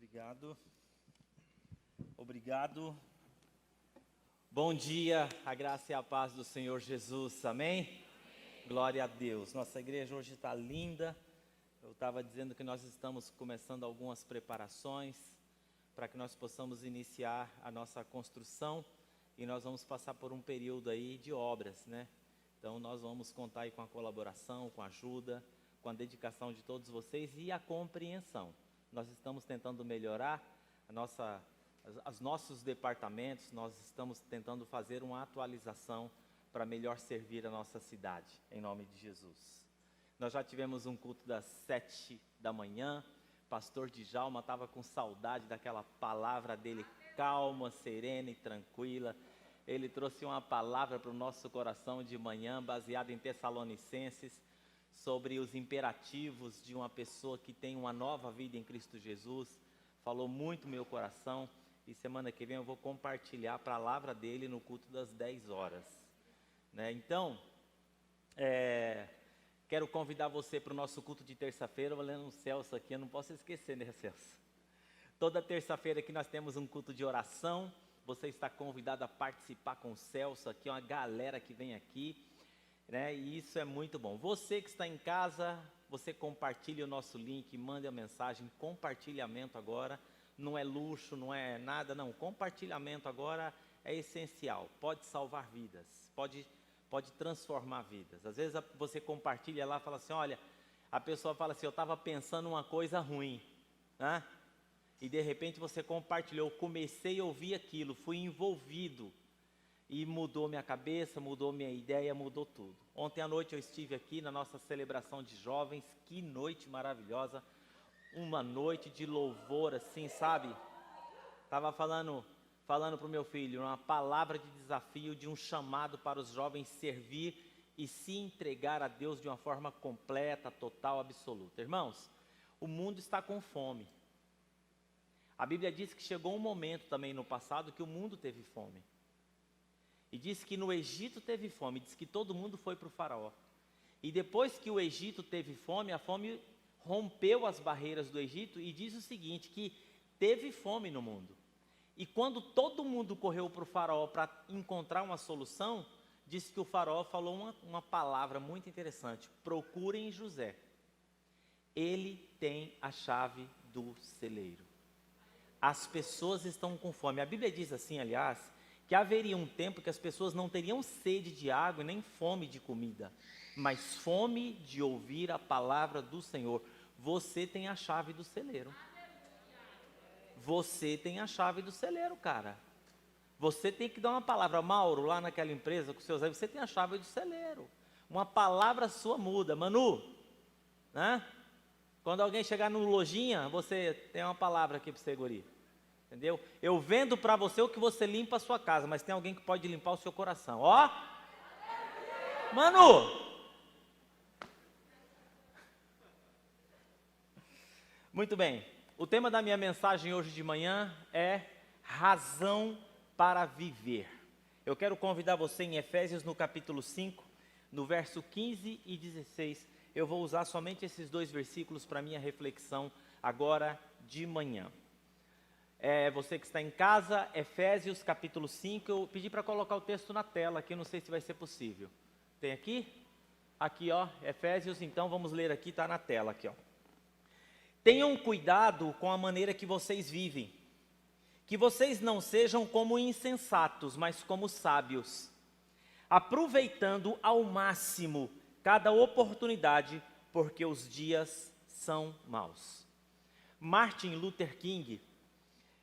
Obrigado. Obrigado. Bom dia, a graça e a paz do Senhor Jesus, amém? Glória a Deus. Nossa igreja hoje está linda. Eu estava dizendo que nós estamos começando algumas preparações para que nós possamos iniciar a nossa construção e nós vamos passar por um período aí de obras, né? Então nós vamos contar aí com a colaboração, com a ajuda, com a dedicação de todos vocês e a compreensão. Nós estamos tentando melhorar os nossos departamentos, nós estamos tentando fazer uma atualização para melhor servir a nossa cidade, em nome de Jesus. Nós já tivemos um culto das 7 da manhã, pastor Djalma estava com saudade daquela palavra dele, calma, serena e tranquila. Ele trouxe uma palavra para o nosso coração de manhã, baseada em Tessalonicenses, sobre os imperativos de uma pessoa que tem uma nova vida em Cristo Jesus. Falou muito meu coração e semana que vem eu vou compartilhar a palavra dele no culto das 10 horas. Né? Então, quero convidar você para o nosso culto de terça-feira. Eu vou lendo o Celso aqui, eu não posso esquecer, né, Celso? Toda terça-feira aqui nós temos um culto de oração. Você está convidado a participar com o Celso, aqui uma galera que vem aqui. Né? E isso é muito bom. Você que está em casa, você compartilhe o nosso link, mande a mensagem, compartilhamento agora, não é luxo, não é nada, não, compartilhamento agora é essencial, pode salvar vidas, pode transformar vidas. Às vezes você compartilha lá e fala assim, olha, a pessoa fala assim, eu estava pensando uma coisa ruim, né? E de repente você compartilhou, comecei a ouvir aquilo, fui envolvido, e mudou minha cabeça, mudou minha ideia, mudou tudo. Ontem à noite eu estive aqui na nossa celebração de jovens, que noite maravilhosa, uma noite de louvor assim, sabe? Estava falando para o meu filho, uma palavra de desafio, de um chamado para os jovens servir e se entregar a Deus de uma forma completa, total, absoluta. Irmãos, o mundo está com fome. A Bíblia diz que chegou um momento também no passado que o mundo teve fome. E diz que no Egito teve fome, diz que todo mundo foi para o faraó. E depois que o Egito teve fome, a fome rompeu as barreiras do Egito e diz o seguinte, que teve fome no mundo. E quando todo mundo correu para o faraó para encontrar uma solução, diz que o faraó falou uma palavra muito interessante, procurem José. Ele tem a chave do celeiro. As pessoas estão com fome. A Bíblia diz assim, aliás, que haveria um tempo que as pessoas não teriam sede de água e nem fome de comida, mas fome de ouvir a palavra do Senhor. Você tem a chave do celeiro. Você tem a chave do celeiro, cara. Você tem que dar uma palavra. Mauro, lá naquela empresa com seus amigos, você tem a chave do celeiro. Uma palavra sua muda. Manu, né? Quando alguém chegar no lojinha, você tem uma palavra aqui para você, guri. Entendeu? Eu vendo para você o que você limpa a sua casa, mas tem alguém que pode limpar o seu coração. Ó! Manu! Muito bem. O tema da minha mensagem hoje de manhã é razão para viver. Eu quero convidar você em Efésios no capítulo 5, no verso 15 e 16. Eu vou usar somente esses dois versículos para minha reflexão agora de manhã. Você que está em casa, Efésios capítulo 5, eu pedi para colocar o texto na tela aqui, não sei se vai ser possível. Tem aqui? Aqui, ó, Efésios, então vamos ler aqui, está na tela aqui, ó. Tenham cuidado com a maneira que vocês vivem, que vocês não sejam como insensatos, mas como sábios, aproveitando ao máximo cada oportunidade, porque os dias são maus. Martin Luther King,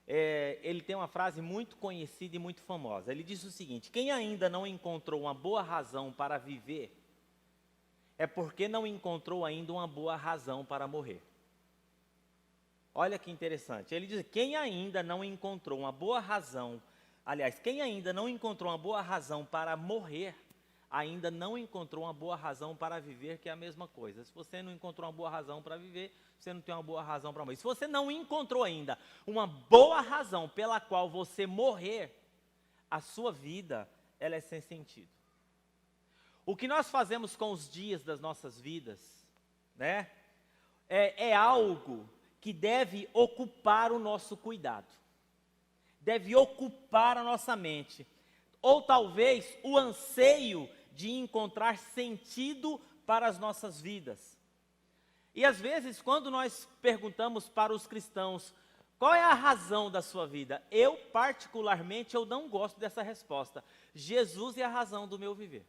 ele tem uma frase muito conhecida e muito famosa. Ele diz o seguinte, quem ainda não encontrou uma boa razão para viver, é porque não encontrou ainda uma boa razão para morrer. Olha que interessante, ele diz, quem ainda não encontrou uma boa razão, aliás, quem ainda não encontrou uma boa razão para morrer, ainda não encontrou uma boa razão para viver, que é a mesma coisa. Se você não encontrou uma boa razão para viver, você não tem uma boa razão para morrer. Se você não encontrou ainda uma boa razão pela qual você morrer, a sua vida, ela é sem sentido. O que nós fazemos com os dias das nossas vidas, né, é algo que deve ocupar o nosso cuidado, deve ocupar a nossa mente, ou talvez o anseio de encontrar sentido para as nossas vidas. E às vezes, quando nós perguntamos para os cristãos, qual é a razão da sua vida? Eu, particularmente, eu não gosto dessa resposta. Jesus é a razão do meu viver.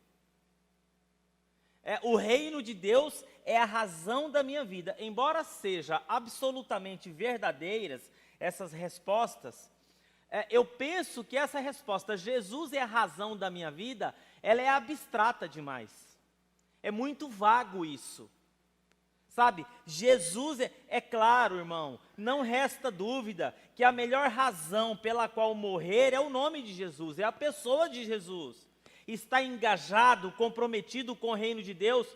O reino de Deus é a razão da minha vida. Embora seja absolutamente verdadeiras essas respostas, eu penso que essa resposta, Jesus é a razão da minha vida, ela é abstrata demais. É muito vago isso. Sabe, Jesus é claro, irmão, não resta dúvida que a melhor razão pela qual morrer é o nome de Jesus, é a pessoa de Jesus. Está engajado, comprometido com o reino de Deus,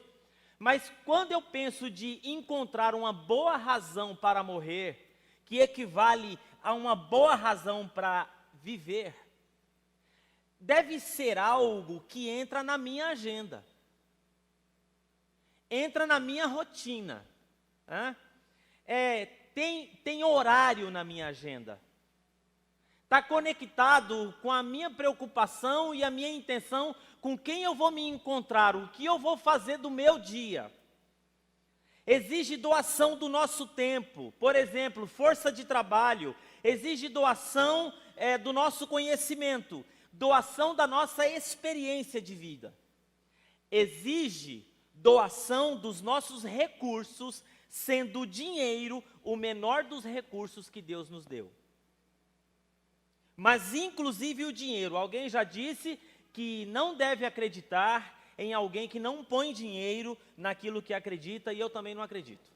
mas quando eu penso de encontrar uma boa razão para morrer, que equivale a uma boa razão para viver, deve ser algo que entra na minha agenda. Entra na minha rotina, tem horário na minha agenda, está conectado com a minha preocupação e a minha intenção, com quem eu vou me encontrar, o que eu vou fazer do meu dia. Exige doação do nosso tempo, por exemplo, força de trabalho, exige doação do nosso conhecimento, doação da nossa experiência de vida, exige doação dos nossos recursos, sendo o dinheiro o menor dos recursos que Deus nos deu. Mas inclusive o dinheiro, alguém já disse que não deve acreditar em alguém que não põe dinheiro naquilo que acredita, e eu também não acredito.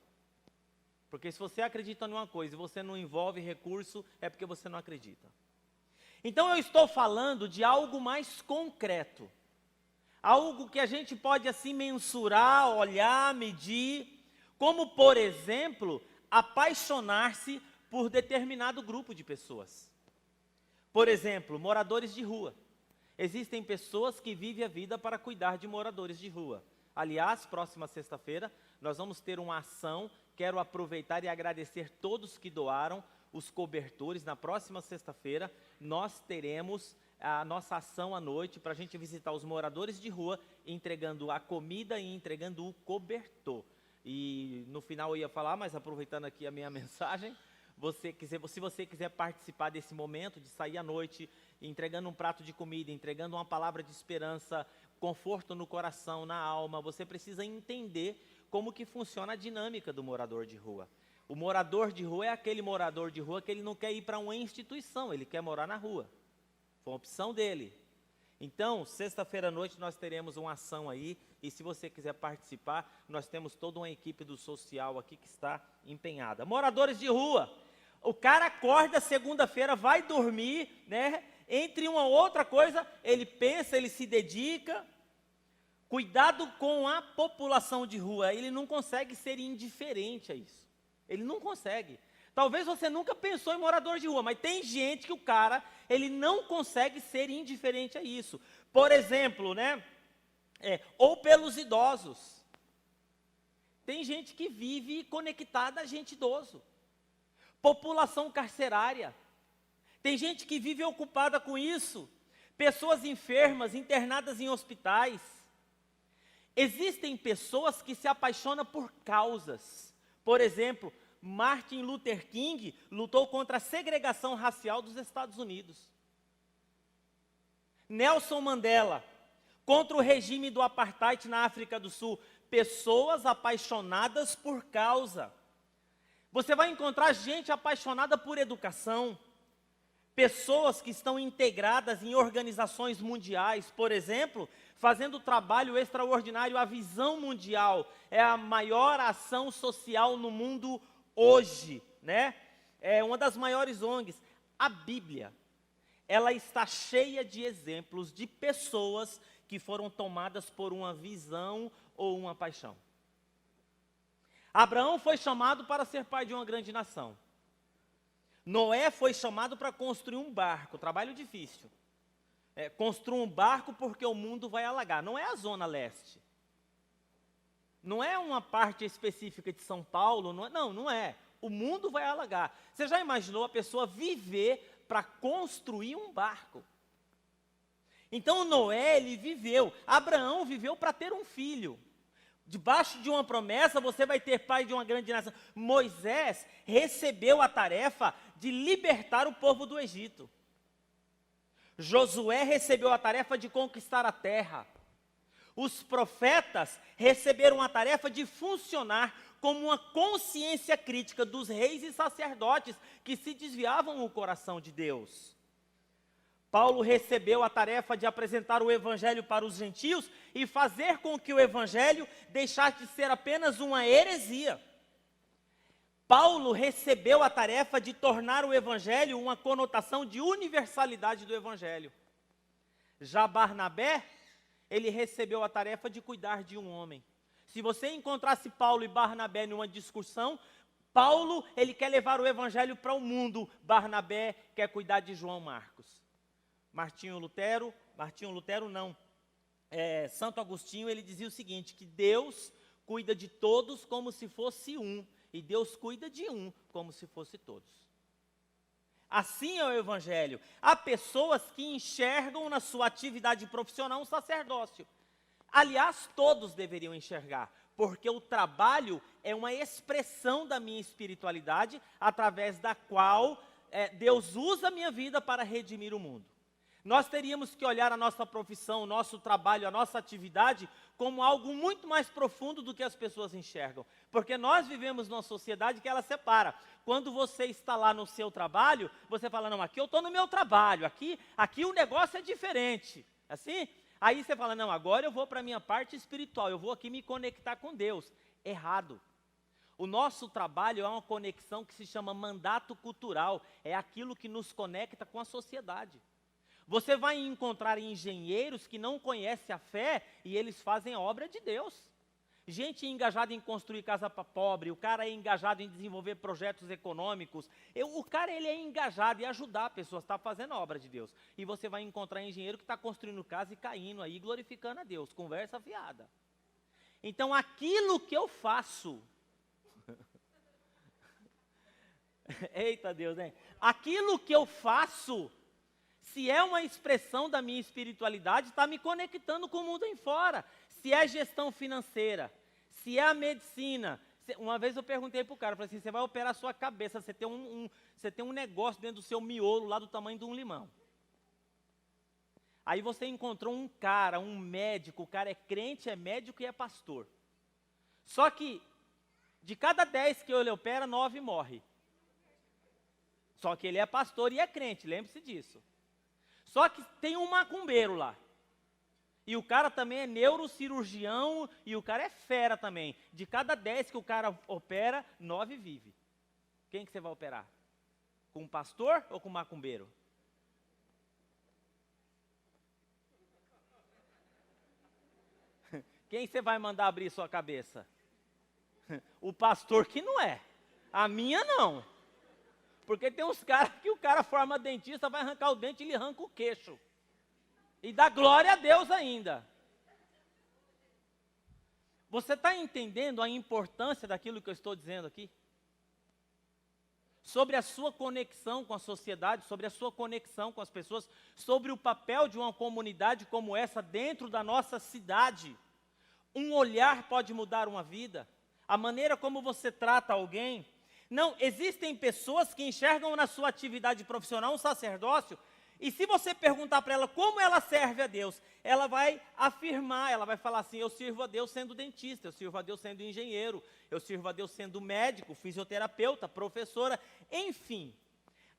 Porque se você acredita numa coisa e você não envolve recurso, é porque você não acredita. Então eu estou falando de algo mais concreto. Algo que a gente pode assim mensurar, olhar, medir, como por exemplo, apaixonar-se por determinado grupo de pessoas. Por exemplo, moradores de rua. Existem pessoas que vivem a vida para cuidar de moradores de rua. Aliás, próxima sexta-feira, nós vamos ter uma ação, quero aproveitar e agradecer todos que doaram os cobertores. Na próxima sexta-feira, nós teremos a nossa ação à noite para a gente visitar os moradores de rua, entregando a comida e entregando o cobertor. E no final eu ia falar, mas aproveitando aqui a minha mensagem, se você quiser participar desse momento, de sair à noite, entregando um prato de comida, entregando uma palavra de esperança, conforto no coração, na alma, você precisa entender como que funciona a dinâmica do morador de rua. O morador de rua é aquele morador de rua que ele não quer ir para uma instituição, ele quer morar na rua. Foi uma opção dele. Então, sexta-feira à noite nós teremos uma ação aí, e se você quiser participar, nós temos toda uma equipe do social aqui que está empenhada. Moradores de rua, o cara acorda segunda-feira, vai dormir, né? Entre uma outra coisa, ele pensa, ele se dedica. Cuidado com a população de rua, ele não consegue ser indiferente a isso. Ele não consegue. Talvez você nunca pensou em morador de rua, mas tem gente que o cara, ele não consegue ser indiferente a isso. Por exemplo, né? Ou pelos idosos. Tem gente que vive conectada a gente idoso. População carcerária. Tem gente que vive ocupada com isso. Pessoas enfermas, internadas em hospitais. Existem pessoas que se apaixonam por causas. Por exemplo, Martin Luther King lutou contra a segregação racial dos Estados Unidos. Nelson Mandela, contra o regime do apartheid na África do Sul. Pessoas apaixonadas por causa. Você vai encontrar gente apaixonada por educação. Pessoas que estão integradas em organizações mundiais, por exemplo, fazendo trabalho extraordinário. A Visão Mundial é a maior ação social no mundo hoje, né? É uma das maiores ONGs. A Bíblia, ela está cheia de exemplos de pessoas que foram tomadas por uma visão ou uma paixão. Abraão foi chamado para ser pai de uma grande nação. Noé foi chamado para construir um barco, trabalho difícil. Construir um barco porque o mundo vai alagar. Não é a Zona Leste. Não é uma parte específica de São Paulo, não é. o mundo vai alagar. Você já imaginou a pessoa viver para construir um barco? Então Noé, ele viveu, Abraão viveu para ter um filho. Debaixo de uma promessa, você vai ter pai de uma grande nação. Moisés recebeu a tarefa de libertar o povo do Egito. Josué recebeu a tarefa de conquistar a terra. Os profetas receberam a tarefa de funcionar como uma consciência crítica dos reis e sacerdotes que se desviavam o coração de Deus. Paulo recebeu a tarefa de apresentar o evangelho para os gentios e fazer com que o evangelho deixasse de ser apenas uma heresia. Paulo recebeu a tarefa de tornar o evangelho uma conotação de universalidade do evangelho. Já Barnabé, ele recebeu a tarefa de cuidar de um homem. Se você encontrasse Paulo e Barnabé numa discussão, Paulo, ele quer levar o evangelho para o mundo, Barnabé quer cuidar de João Marcos. Santo Agostinho, ele dizia o seguinte, que Deus cuida de todos como se fosse um, e Deus cuida de um como se fosse todos. Assim é o evangelho. Há pessoas que enxergam na sua atividade profissional um sacerdócio. Aliás, todos deveriam enxergar, porque o trabalho é uma expressão da minha espiritualidade, através da qual Deus usa a minha vida para redimir o mundo. Nós teríamos que olhar a nossa profissão, o nosso trabalho, a nossa atividade como algo muito mais profundo do que as pessoas enxergam. Porque nós vivemos numa sociedade que ela separa. Quando você está lá no seu trabalho, você fala, não, aqui eu estou no meu trabalho, aqui o negócio é diferente. Assim? Aí você fala, não, agora eu vou para a minha parte espiritual, eu vou aqui me conectar com Deus. Errado. O nosso trabalho é uma conexão que se chama mandato cultural, é aquilo que nos conecta com a sociedade. Você vai encontrar engenheiros que não conhecem a fé e eles fazem a obra de Deus. Gente engajada em construir casa para pobre, o cara é engajado em desenvolver projetos econômicos. O cara ele é engajado em ajudar pessoas, está fazendo a obra de Deus. E você vai encontrar engenheiro que está construindo casa e caindo aí, glorificando a Deus, conversa fiada. Então aquilo que eu faço, eita Deus, né? Aquilo que eu faço, se é uma expressão da minha espiritualidade, está me conectando com o mundo em fora. Se é gestão financeira, se é a medicina. Uma vez eu perguntei para o cara, falei assim, você vai operar a sua cabeça, você tem um negócio dentro do seu miolo lá do tamanho de um limão. Aí você encontrou um cara, um médico, o cara é crente, é médico e é pastor. Só que, de cada 10 que ele opera, 9 morrem. Só que ele é pastor e é crente, lembre-se disso. Só que tem um macumbeiro lá. E o cara também é neurocirurgião e o cara é fera também. De cada 10 que o cara opera, 9 vive. Quem que você vai operar? Com um pastor ou com um macumbeiro? Quem você vai mandar abrir sua cabeça? O pastor que não é. A minha não. Porque tem uns caras que o cara forma dentista, vai arrancar o dente e ele arranca o queixo. E dá glória a Deus ainda. Você está entendendo a importância daquilo que eu estou dizendo aqui? Sobre a sua conexão com a sociedade, sobre a sua conexão com as pessoas, sobre o papel de uma comunidade como essa dentro da nossa cidade. Um olhar pode mudar uma vida. A maneira como você trata alguém. Não, existem pessoas que enxergam na sua atividade profissional um sacerdócio, e se você perguntar para ela como ela serve a Deus, ela vai afirmar, ela vai falar assim, eu sirvo a Deus sendo dentista, eu sirvo a Deus sendo engenheiro, eu sirvo a Deus sendo médico, fisioterapeuta, professora, enfim.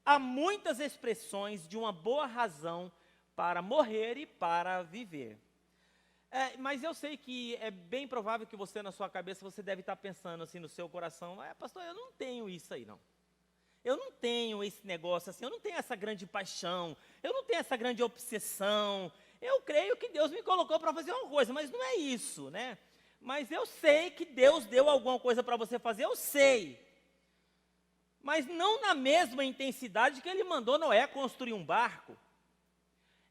Há muitas expressões de uma boa razão para morrer e para viver. Mas eu sei que é bem provável que você, na sua cabeça, você deve estar pensando assim no seu coração, pastor, eu não tenho isso aí não. Eu não tenho esse negócio assim, eu não tenho essa grande paixão, eu não tenho essa grande obsessão. Eu creio que Deus me colocou para fazer uma coisa, mas não é isso, né? Mas eu sei que Deus deu alguma coisa para você fazer, eu sei. Mas não na mesma intensidade que Ele mandou Noé construir um barco.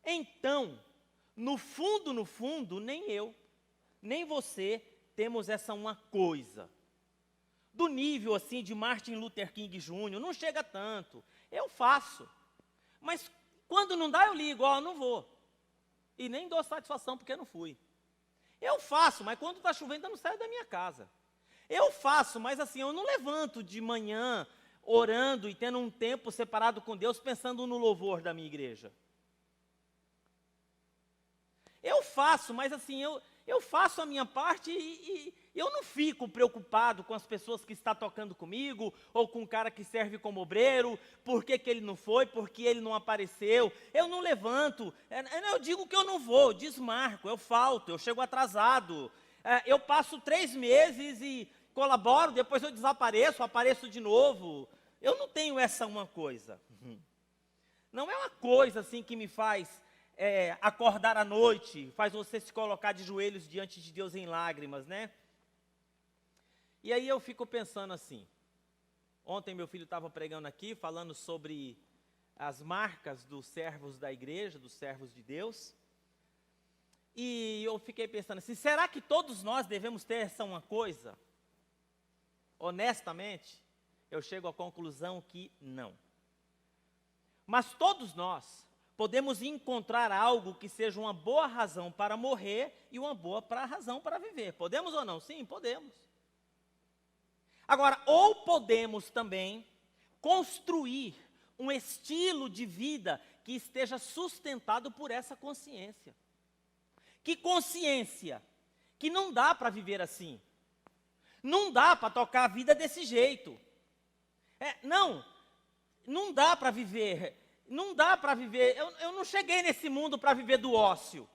Então, no fundo, nem eu, nem você temos essa uma coisa. do nível assim de Martin Luther King Jr., não chega tanto. Eu faço. Mas quando não dá, eu ligo, não vou. E nem dou satisfação porque não fui. Eu faço, mas quando está chovendo eu não saio da minha casa. Eu faço, mas assim, eu não levanto de manhã orando e tendo um tempo separado com Deus, pensando no louvor da minha igreja. Eu faço, mas assim, eu faço a minha parte e eu não fico preocupado com as pessoas que estão tocando comigo, ou com o cara que serve como obreiro, por que ele não foi, por que ele não apareceu. Eu não levanto, eu digo que eu não vou, desmarco, eu falto, eu chego atrasado. Eu passo 3 meses e colaboro, depois eu desapareço, apareço de novo. Eu não tenho essa uma coisa. Não é uma coisa assim que me faz acordar à noite, faz você se colocar de joelhos diante de Deus em lágrimas, né? E aí eu fico pensando assim, ontem meu filho estava pregando aqui, falando sobre as marcas dos servos da igreja, dos servos de Deus, e eu fiquei pensando assim, será que todos nós devemos ter essa uma coisa? Honestamente, eu chego à conclusão que não. Mas todos nós podemos encontrar algo que seja uma boa razão para morrer e uma boa razão para viver. Podemos ou não? Sim, podemos. Agora, ou podemos também construir um estilo de vida que esteja sustentado por essa consciência. Que consciência? Que não dá para viver assim. Não dá para tocar a vida desse jeito. Não dá para viver. Não dá para viver. Eu não cheguei nesse mundo para viver do ócio.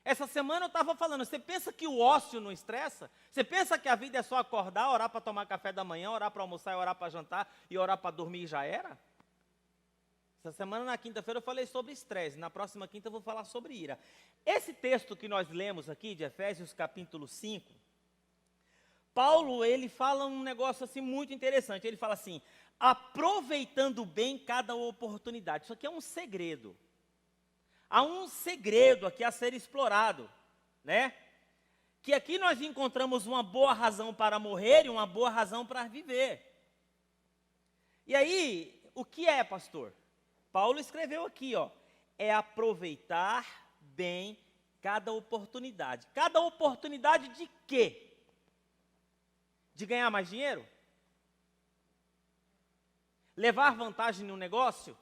Essa semana eu estava falando, você pensa que o ócio não estressa? Você pensa que a vida é só acordar, orar para tomar café da manhã, orar para almoçar, orar para jantar e orar para dormir e já era? Essa semana, na quinta-feira, eu falei sobre estresse. Na próxima quinta eu vou falar sobre ira. Esse texto que nós lemos aqui, de Efésios capítulo 5, Paulo, ele fala um negócio assim muito interessante. Ele fala assim, aproveitando bem cada oportunidade. Isso aqui é um segredo. Há um segredo aqui a ser explorado, né? Que aqui nós encontramos uma boa razão para morrer e uma boa razão para viver. E aí, o que é, pastor? Paulo escreveu aqui, é aproveitar bem cada oportunidade. Cada oportunidade de quê? De ganhar mais dinheiro? Levar vantagem no negócio?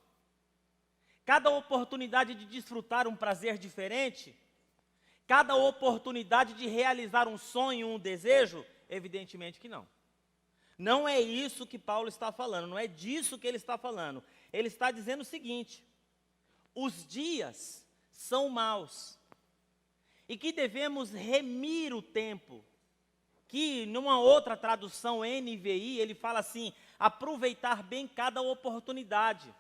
Cada oportunidade de desfrutar um prazer diferente? Cada oportunidade de realizar um sonho, um desejo? Evidentemente que não. Não é isso que Paulo está falando, não é disso que ele está falando. Ele está dizendo o seguinte, os dias são maus, e que devemos remir o tempo, que numa outra tradução NVI, ele fala assim, aproveitar bem cada oportunidade.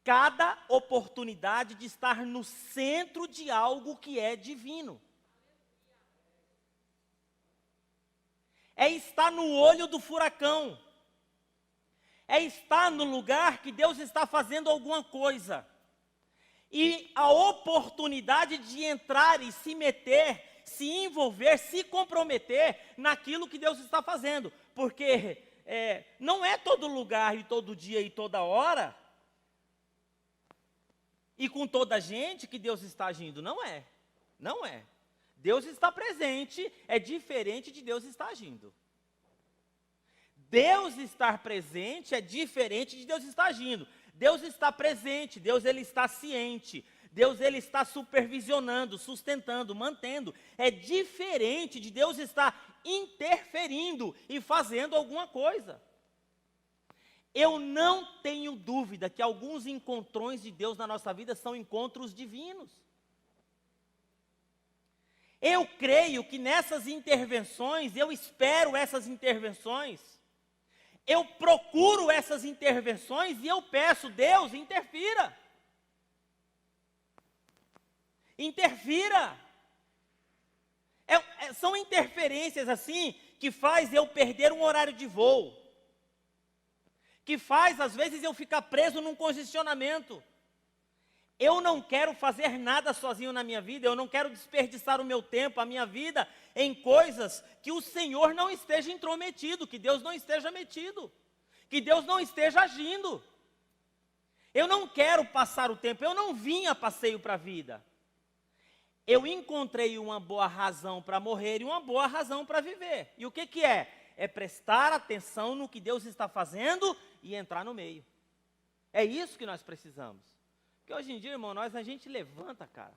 Cada oportunidade de estar no centro de algo que é divino. É estar no olho do furacão. É estar no lugar que Deus está fazendo alguma coisa. E a oportunidade de entrar e se meter, se envolver, se comprometer naquilo que Deus está fazendo. Porque não é todo lugar e todo dia e toda hora e com toda a gente que Deus está agindo. Não é. Não é. Deus está presente, é diferente de Deus estar agindo. Deus estar presente é diferente de Deus estar agindo. Deus está presente, Deus ele está ciente, Deus ele está supervisionando, sustentando, mantendo. É diferente de Deus estar interferindo e fazendo alguma coisa. Eu não tenho dúvida que alguns encontrões de Deus na nossa vida são encontros divinos. Eu creio que nessas intervenções, eu espero essas intervenções, eu procuro essas intervenções e eu peço, Deus, interfira. Interfira. São interferências assim que faz eu perder um horário de voo. Que faz, às vezes, eu ficar preso num congestionamento. Eu não quero fazer nada sozinho na minha vida, eu não quero desperdiçar o meu tempo, a minha vida, em coisas que o Senhor não esteja intrometido, que Deus não esteja metido, que Deus não esteja agindo. Eu não quero passar o tempo, eu não vim a passeio para a vida. Eu encontrei uma boa razão para morrer e uma boa razão para viver. E o que que é? É prestar atenção no que Deus está fazendo e entrar no meio. É isso que nós precisamos. Porque hoje em dia, irmão, a gente levanta, cara.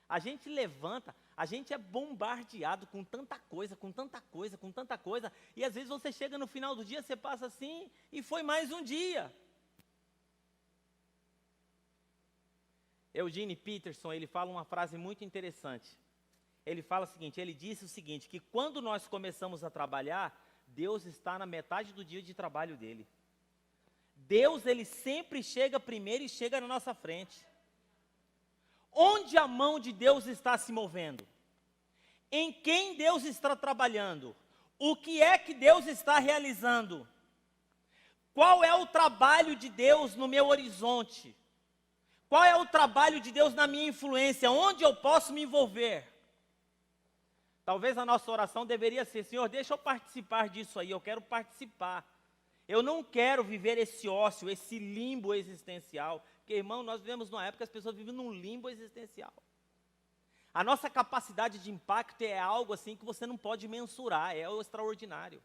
A gente levanta, a gente é bombardeado com tanta coisa, com tanta coisa, com tanta coisa. E às vezes você chega no final do dia, você passa assim e foi mais um dia. Eugene Peterson, ele fala uma frase muito interessante. Ele fala o seguinte, ele disse o seguinte, que quando nós começamos a trabalhar, Deus está na metade do dia de trabalho dele. Deus, ele sempre chega primeiro e chega na nossa frente. Onde a mão de Deus está se movendo? Em quem Deus está trabalhando? O que é que Deus está realizando? Qual é o trabalho de Deus no meu horizonte? Qual é o trabalho de Deus na minha influência? Onde eu posso me envolver? Talvez a nossa oração deveria ser, Senhor, deixa eu participar disso aí, eu quero participar. Eu não quero viver esse ócio, esse limbo existencial. Porque, irmão, nós vivemos numa época que as pessoas vivem num limbo existencial. A nossa capacidade de impacto é algo assim que você não pode mensurar, é o extraordinário.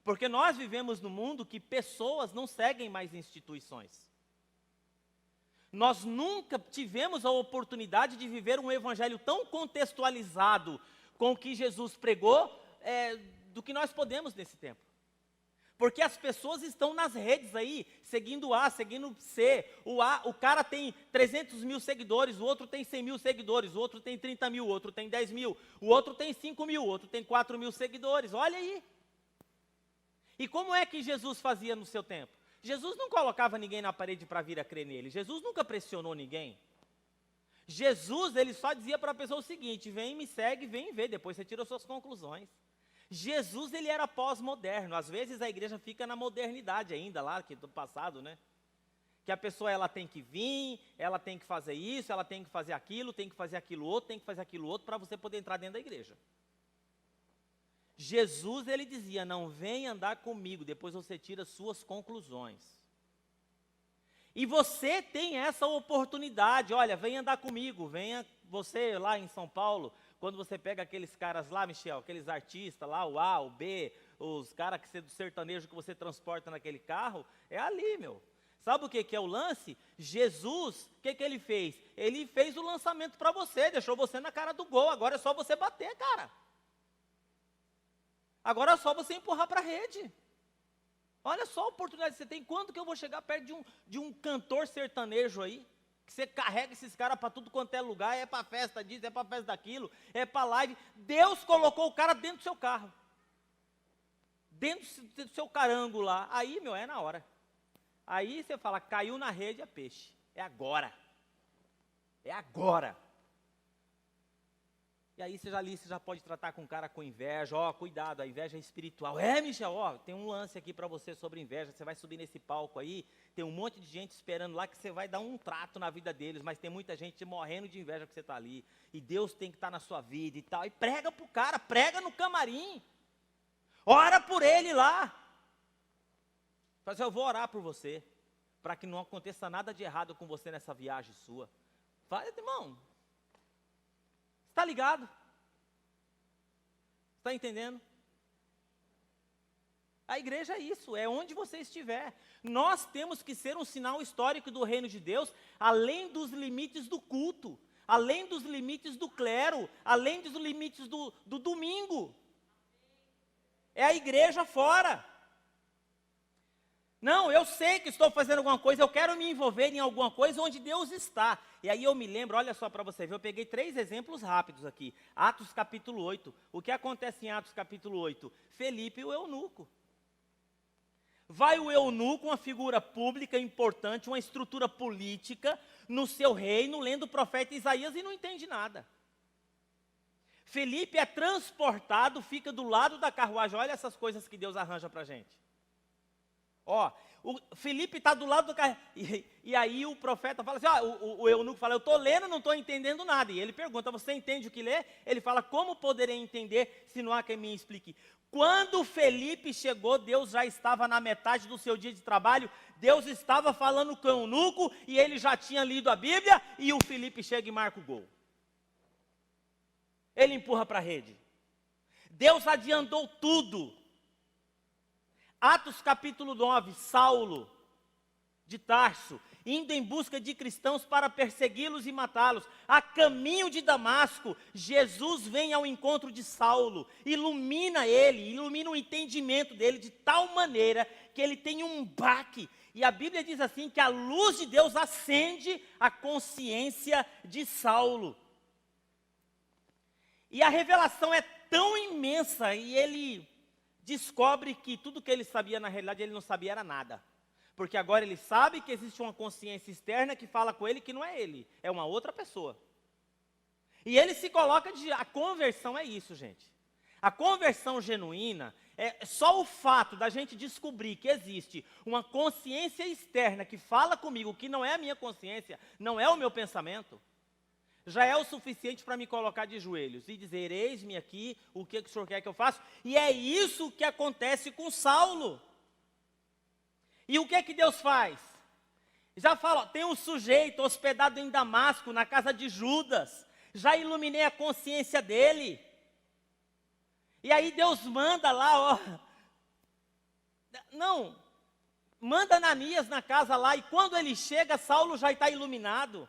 Porque nós vivemos num mundo que pessoas não seguem mais instituições. Nós nunca tivemos a oportunidade de viver um evangelho tão contextualizado com o que Jesus pregou, do que nós podemos nesse tempo. Porque as pessoas estão nas redes aí, seguindo A, seguindo C. O cara tem 300 mil seguidores, o outro tem 100 mil seguidores, o outro tem 30 mil, o outro tem 10 mil, o outro tem 5 mil, o outro tem 4 mil seguidores. Olha aí. E como é que Jesus fazia no seu tempo? Jesus não colocava ninguém na parede para vir a crer nele. Jesus nunca pressionou ninguém. Jesus, ele só dizia para a pessoa o seguinte, vem, me segue, vem ver, depois você tira as suas conclusões. Jesus, ele era pós-moderno. Às vezes a igreja fica na modernidade ainda, lá do passado, né? Que a pessoa, ela tem que vir, ela tem que fazer isso, ela tem que fazer aquilo, tem que fazer aquilo outro, tem que fazer aquilo outro, para você poder entrar dentro da igreja. Jesus, ele dizia, não vem andar comigo, depois você tira suas conclusões. E você tem essa oportunidade, olha, vem andar comigo, venha você lá em São Paulo, quando você pega aqueles caras lá, Michel, aqueles artistas lá, o A, o B, os caras que do sertanejo que você transporta naquele carro, é ali, meu. Sabe o que é o lance? Jesus, o que ele fez? Ele fez o lançamento para você, deixou você na cara do gol, agora é só você bater, cara. Agora é só você empurrar para a rede. Olha só a oportunidade que você tem. Quando que eu vou chegar perto de um cantor sertanejo aí? Que você carrega esses caras para tudo quanto é lugar, é para festa disso, é para festa daquilo, é para live. Deus colocou o cara dentro do seu carro. Dentro do seu carango lá. Aí, meu, é na hora. Aí você fala, caiu na rede, é peixe. É agora. É agora. E aí você já pode tratar com o cara com inveja, ó, cuidado, a inveja é espiritual. Michel, ó, tem um lance aqui para você sobre inveja, você vai subir nesse palco aí, tem um monte de gente esperando lá que você vai dar um trato na vida deles, mas tem muita gente morrendo de inveja que você está ali, e Deus tem que estar na sua vida e tal, e prega pro cara, prega no camarim, ora por ele lá. Mas eu vou orar por você, para que não aconteça nada de errado com você nessa viagem sua. Fala, irmão. Está ligado? Está entendendo? A igreja é isso, é onde você estiver. Nós temos que ser um sinal histórico do reino de Deus, além dos limites do culto, além dos limites do clero, além dos limites do domingo. É a igreja fora. Não, eu sei que estou fazendo alguma coisa, eu quero me envolver em alguma coisa onde Deus está. E aí eu me lembro, olha só para você ver, eu peguei 3 exemplos rápidos aqui. Atos capítulo 8. O que acontece em Atos capítulo 8? Felipe e o eunuco. Vai o eunuco, uma figura pública importante, uma estrutura política, no seu reino, lendo o profeta Isaías e não entende nada. Felipe é transportado, fica do lado da carruagem. Olha essas coisas que Deus arranja para a gente. Ó, o Felipe está do lado do carro. E aí o profeta fala assim, o eunuco fala, eu estou lendo, não estou entendendo nada. E ele pergunta, você entende o que lê? Ele fala, como poderei entender se não há quem me explique? Quando Felipe chegou, Deus já estava na metade do seu dia de trabalho, Deus estava falando com o eunuco, e ele já tinha lido a Bíblia, e o Felipe chega e marca o gol. Ele empurra para a rede. Deus adiantou tudo. Atos capítulo 9, Saulo de Tarso, indo em busca de cristãos para persegui-los e matá-los. A caminho de Damasco, Jesus vem ao encontro de Saulo, ilumina ele, ilumina o entendimento dele de tal maneira que ele tem um baque. E a Bíblia diz assim, que a luz de Deus acende a consciência de Saulo. E a revelação é tão imensa, e ele descobre que tudo que ele sabia, na realidade, ele não sabia era nada. Porque agora ele sabe que existe uma consciência externa que fala com ele que não é ele, é uma outra pessoa. E ele se coloca a conversão é isso, gente. A conversão genuína é só o fato da gente descobrir que existe uma consciência externa que fala comigo que não é a minha consciência, não é o meu pensamento. Já é o suficiente para me colocar de joelhos e dizer, eis-me aqui, o que o senhor quer que eu faça? E é isso que acontece com Saulo. E o que Deus faz? Já fala, tem um sujeito hospedado em Damasco, na casa de Judas, já iluminei a consciência dele. E aí Deus manda lá, manda Ananias na casa lá, e quando ele chega, Saulo já está iluminado.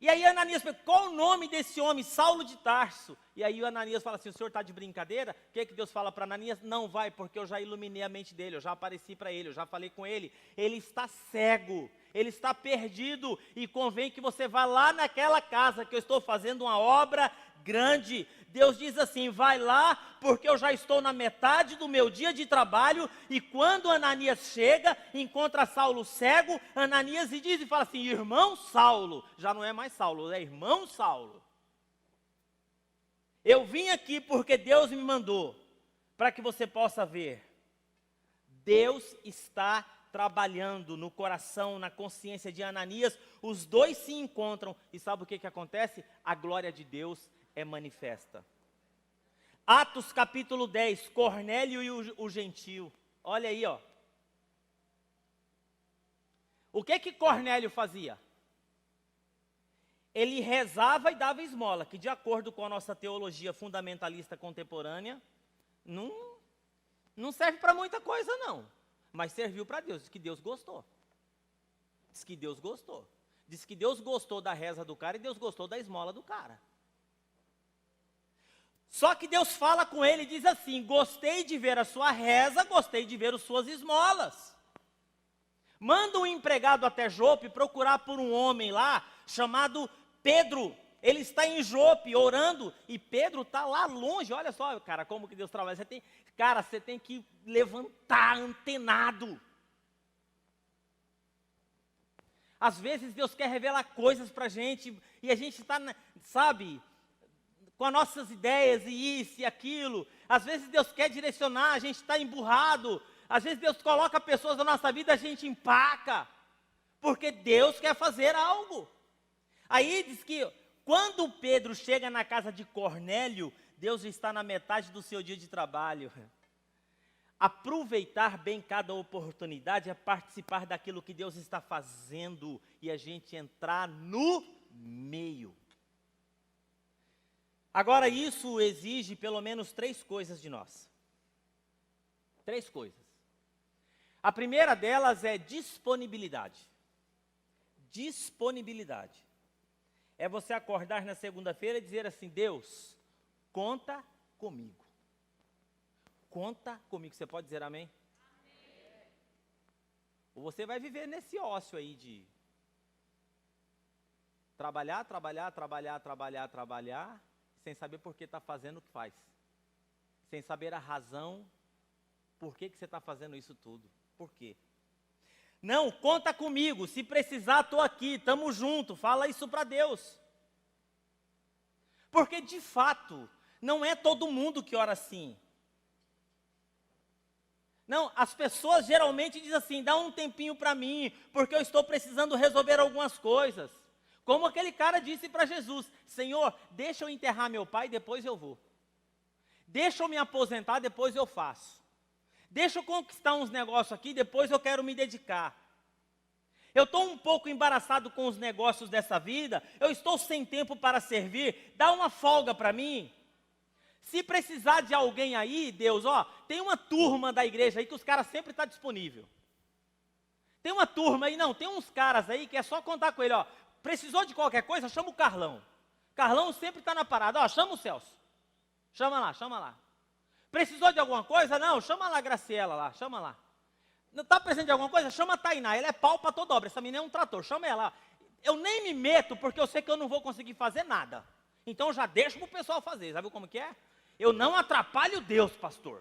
E aí Ananias pergunta, qual o nome desse homem, Saulo de Tarso? E aí o Ananias fala assim, o senhor está de brincadeira? O que Deus fala para Ananias? Não vai, porque eu já iluminei a mente dele, eu já apareci para ele, eu já falei com ele. Ele está cego, ele está perdido, e convém que você vá lá naquela casa, que eu estou fazendo uma obra grande. Deus diz assim, vai lá, porque eu já estou na metade do meu dia de trabalho, e quando Ananias chega, encontra Saulo cego, Ananias e diz e fala assim, irmão Saulo, já não é mais Saulo, é irmão Saulo. Eu vim aqui porque Deus me mandou, para que você possa ver. Deus está trabalhando no coração, na consciência de Ananias, os dois se encontram, e sabe o que acontece? A glória de Deus é manifesta. Atos capítulo 10, Cornélio e o gentio. Olha aí, ó. O que Cornélio fazia? Ele rezava e dava esmola, que de acordo com a nossa teologia fundamentalista contemporânea, não serve para muita coisa não. Mas serviu para Deus, diz que Deus gostou. Diz que Deus gostou. Diz que Deus gostou da reza do cara e Deus gostou da esmola do cara. Só que Deus fala com ele e diz assim, gostei de ver a sua reza, gostei de ver as suas esmolas. Manda um empregado até Jope procurar por um homem lá, chamado Pedro. Ele está em Jope, orando, e Pedro está lá longe. Olha só, cara, como que Deus trabalha. Você tem que levantar antenado. Às vezes Deus quer revelar coisas para a gente, e a gente está, sabe, com as nossas ideias, e isso e aquilo. Às vezes Deus quer direcionar, a gente está emburrado. Às vezes Deus coloca pessoas na nossa vida, a gente empaca, porque Deus quer fazer algo. Aí diz que, quando Pedro chega na casa de Cornélio, Deus já está na metade do seu dia de trabalho. Aproveitar bem cada oportunidade é participar daquilo que Deus está fazendo, e a gente entrar no meio. Agora, isso exige pelo menos 3 coisas de nós. 3 coisas. A primeira delas é disponibilidade. Disponibilidade. É você acordar na segunda-feira e dizer assim, Deus, conta comigo. Conta comigo. Você pode dizer amém? Amém. Ou você vai viver nesse ócio aí de trabalhar, sem saber por que está fazendo o que faz. Sem saber a razão, por que você está fazendo isso tudo. Por quê? Não, conta comigo, se precisar estou aqui, estamos juntos, fala isso para Deus. Porque de fato, não é todo mundo que ora assim. Não, as pessoas geralmente dizem assim, dá um tempinho para mim, porque eu estou precisando resolver algumas coisas. Como aquele cara disse para Jesus, Senhor, deixa eu enterrar meu pai, depois eu vou. Deixa eu me aposentar, depois eu faço. Deixa eu conquistar uns negócios aqui, depois eu quero me dedicar. Eu estou um pouco embaraçado com os negócios dessa vida, eu estou sem tempo para servir, dá uma folga para mim. Se precisar de alguém aí, Deus, ó, tem uma turma da igreja aí que os caras sempre estão disponíveis. Tem uma turma aí, não, tem uns caras aí que é só contar com ele, ó. Precisou de qualquer coisa, chama o Carlão. Carlão sempre está na parada, ó, chama o Celso. Chama lá, chama lá. Precisou de alguma coisa? Não, chama lá a Graciela lá, chama lá. Não está precisando de alguma coisa? Chama a Tainá, ela é pau para toda obra, essa menina é um trator, chama ela. Eu nem me meto porque eu sei que eu não vou conseguir fazer nada. Então eu já deixo para o pessoal fazer, sabe como que é? Eu não atrapalho Deus, pastor.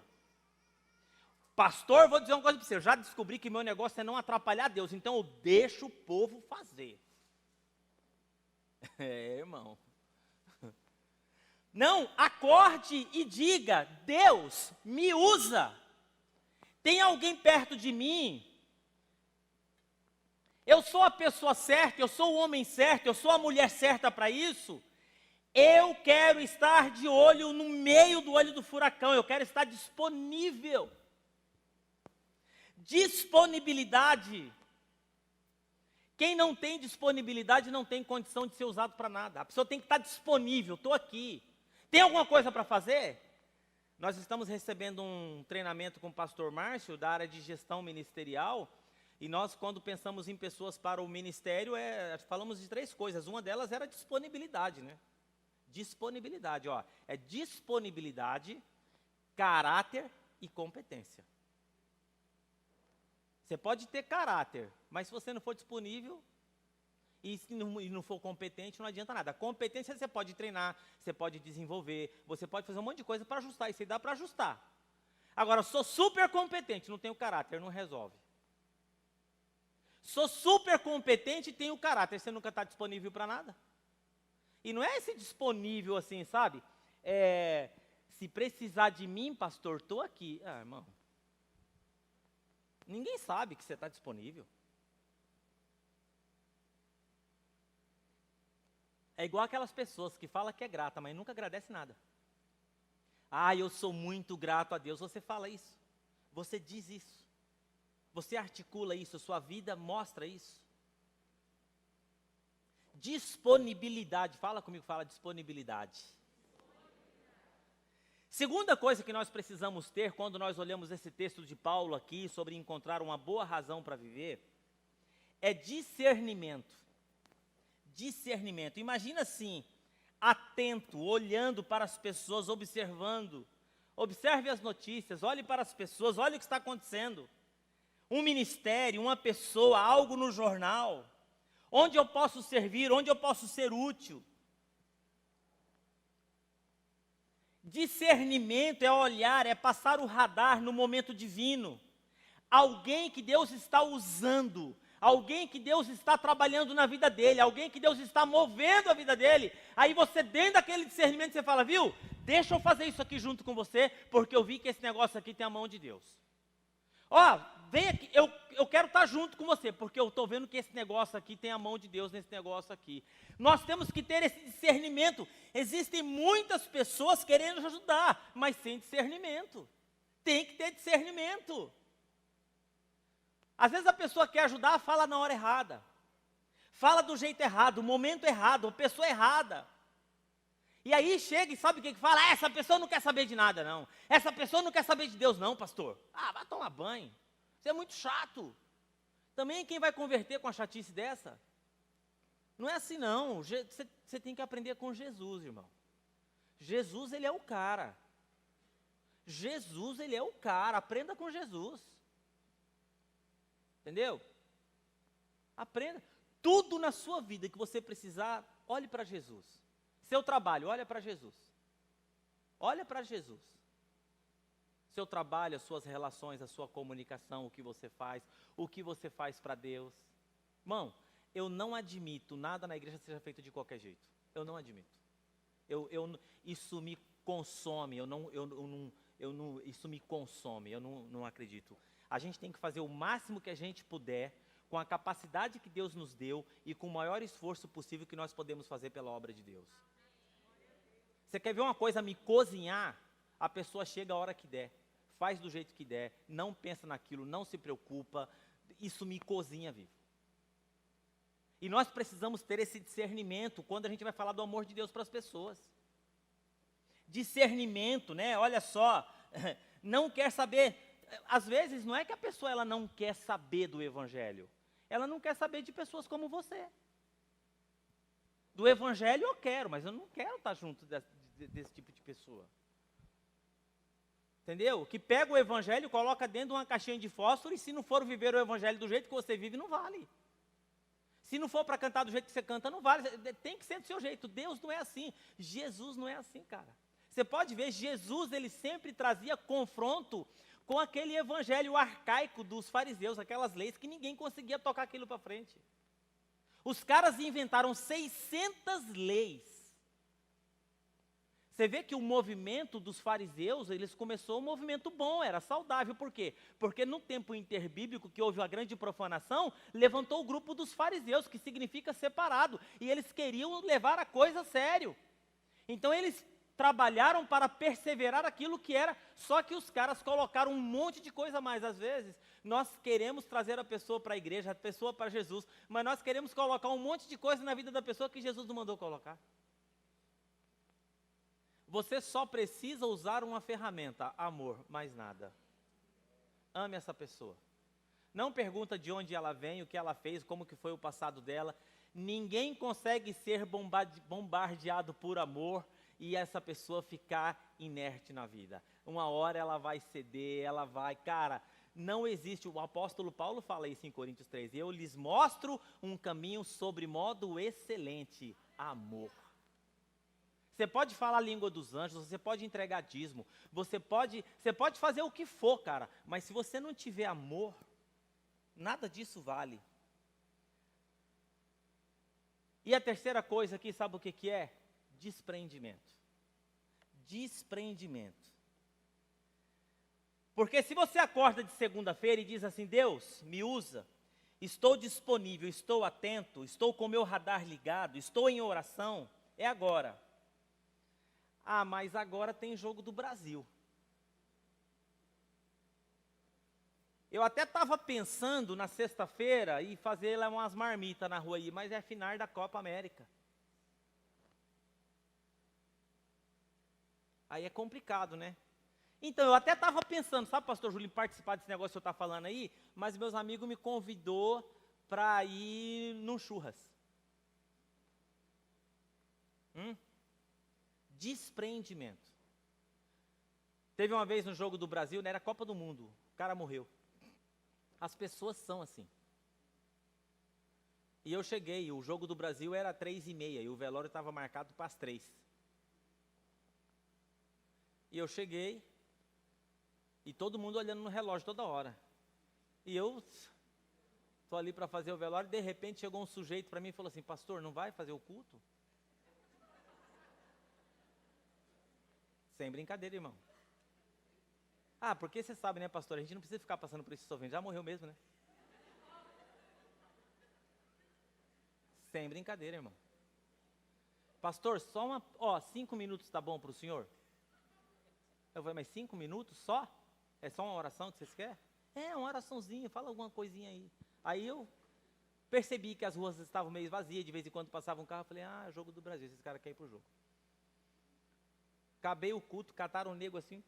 Pastor, vou dizer uma coisa para você, eu já descobri que meu negócio é não atrapalhar Deus, então eu deixo o povo fazer. É, irmão. Não, acorde e diga, Deus, me usa. Tem alguém perto de mim? Eu sou a pessoa certa, eu sou o homem certo, eu sou a mulher certa para isso? Eu quero estar de olho no meio do olho do furacão, eu quero estar disponível. Disponibilidade. Quem não tem disponibilidade não tem condição de ser usado para nada. A pessoa tem que estar disponível, estou aqui. Tem alguma coisa para fazer? Nós estamos recebendo um treinamento com o pastor Márcio, da área de gestão ministerial, e nós, quando pensamos em pessoas para o ministério, falamos de 3 coisas. Uma delas era disponibilidade, né? Disponibilidade, ó. É disponibilidade, caráter e competência. Você pode ter caráter, mas se você não for disponível e não for competente, não adianta nada. A competência você pode treinar, você pode desenvolver, você pode fazer um monte de coisa para ajustar, isso aí dá para ajustar. Agora, sou super competente, não tenho caráter, não resolve. Sou super competente e tenho caráter, você nunca está disponível para nada. E não é esse disponível assim, sabe? Se precisar de mim, pastor, estou aqui. Ah, irmão. Ninguém sabe que você está disponível. É igual aquelas pessoas que falam que é grata, mas nunca agradece nada. Ah, eu sou muito grato a Deus. Você fala isso. Você diz isso. Você articula isso. Sua vida mostra isso. Disponibilidade. Fala comigo, fala disponibilidade. Segunda coisa que nós precisamos ter quando nós olhamos esse texto de Paulo aqui sobre encontrar uma boa razão para viver, é discernimento. Discernimento. Imagina assim, atento, olhando para as pessoas, observando. Observe as notícias, olhe para as pessoas, olhe o que está acontecendo. Um ministério, uma pessoa, algo no jornal. Onde eu posso servir, onde eu posso ser útil. Discernimento é olhar, é passar o radar no momento divino. Alguém que Deus está usando, alguém que Deus está trabalhando na vida dele, alguém que Deus está movendo a vida dele. Aí você, dentro daquele discernimento, você fala, viu? Deixa eu fazer isso aqui junto com você, porque eu vi que esse negócio aqui tem a mão de Deus. Ó, vem aqui, eu quero estar junto com você, porque eu estou vendo que esse negócio aqui tem a mão de Deus nesse negócio aqui. Nós temos que ter esse discernimento. Existem muitas pessoas querendo ajudar, mas sem discernimento. Tem que ter discernimento. Às vezes a pessoa quer ajudar, fala na hora errada. Fala do jeito errado, o momento errado, a pessoa errada. E aí chega e sabe o que fala? Essa pessoa não quer saber de nada, não. Essa pessoa não quer saber de Deus, não, pastor. Ah, vai tomar banho. Você é muito chato. Também quem vai converter com a chatice dessa? Não é assim, não. Você tem que aprender com Jesus, irmão. Jesus, ele é o cara. Jesus, ele é o cara. Aprenda com Jesus. Entendeu? Aprenda. Tudo na sua vida que você precisar, olhe para Jesus. Seu trabalho, olha para Jesus. Olha para Jesus. Seu trabalho, as suas relações, a sua comunicação, o que você faz para Deus. Irmão, eu não admito nada na igreja seja feito de qualquer jeito. Eu não admito. Isso me consome, isso me consome, eu não acredito. A gente tem que fazer o máximo que a gente puder, com a capacidade que Deus nos deu e com o maior esforço possível que nós podemos fazer pela obra de Deus. Você quer ver uma coisa me cozinhar? A pessoa chega a hora que der, faz do jeito que der, não pensa naquilo, não se preocupa, isso me cozinha vivo. E nós precisamos ter esse discernimento quando a gente vai falar do amor de Deus para as pessoas. Discernimento, né? Olha só, não quer saber, às vezes não é que a pessoa ela não quer saber do Evangelho, ela não quer saber de pessoas como você. Do Evangelho eu quero, mas eu não quero estar junto desse tipo de pessoa. Entendeu? Que pega o Evangelho, coloca dentro de uma caixinha de fósforo e se não for viver o Evangelho do jeito que você vive, não vale. Se não for para cantar do jeito que você canta, não vale. Tem que ser do seu jeito. Deus não é assim. Jesus não é assim, cara. Você pode ver, Jesus, ele sempre trazia confronto com aquele evangelho arcaico dos fariseus, aquelas leis que ninguém conseguia tocar aquilo para frente. Os caras inventaram 600 leis. Você vê que o movimento dos fariseus, eles começou um movimento bom, era saudável. Por quê? Porque no tempo interbíblico, que houve uma grande profanação, levantou o grupo dos fariseus, que significa separado. E eles queriam levar a coisa a sério. Então eles trabalharam para perseverar aquilo que era, só que os caras colocaram um monte de coisa a mais. Às vezes, nós queremos trazer a pessoa para a igreja, a pessoa para Jesus, mas nós queremos colocar um monte de coisa na vida da pessoa que Jesus não mandou colocar. Você só precisa usar uma ferramenta, amor, mais nada. Ame essa pessoa. Não pergunta de onde ela vem, o que ela fez, como que foi o passado dela. Ninguém consegue ser bombardeado por amor e essa pessoa ficar inerte na vida. Uma hora ela vai ceder, ela vai... Cara, não existe, o apóstolo Paulo fala isso em Coríntios 3, eu lhes mostro um caminho sobre modo excelente, amor. Você pode falar a língua dos anjos, você pode entregar dízimo, você pode fazer o que for, cara, mas se você não tiver amor, nada disso vale. E a terceira coisa aqui, sabe o que é? Desprendimento. Desprendimento. Porque se você acorda de segunda-feira e diz assim, Deus, me usa, estou disponível, estou atento, estou com o meu radar ligado, estou em oração, é agora. Ah, mas agora tem jogo do Brasil. Eu até estava pensando na sexta-feira e fazer lá umas marmitas na rua aí, mas é final da Copa América. Aí é complicado, né? Então, eu até estava pensando, sabe, pastor Júlio, em participar desse negócio que eu estava falando aí, mas meus amigos me convidou para ir num churras. Desprendimento. Teve uma vez no jogo do Brasil, né, era a Copa do Mundo, o cara morreu. As pessoas são assim. E eu cheguei, o jogo do Brasil era 3h30 e o velório estava marcado para as 3. E eu cheguei e todo mundo olhando no relógio toda hora. E eu estou ali para fazer o velório e de repente chegou um sujeito para mim e falou assim, pastor, não vai fazer o culto? Sem brincadeira, irmão. Ah, porque você sabe, né, pastor? A gente não precisa ficar passando por esse sofrimento. Já morreu mesmo, né? Sem brincadeira, irmão. Pastor, só 5 minutos tá bom para o senhor? Eu falei, mas 5 minutos só? É só uma oração que vocês querem? É, uma oraçãozinha, fala alguma coisinha aí. Aí eu percebi que as ruas estavam meio vazias, de vez em quando passava um carro, eu falei, jogo do Brasil, esses caras querem ir pro jogo. Acabei o culto, cataram o nego assim.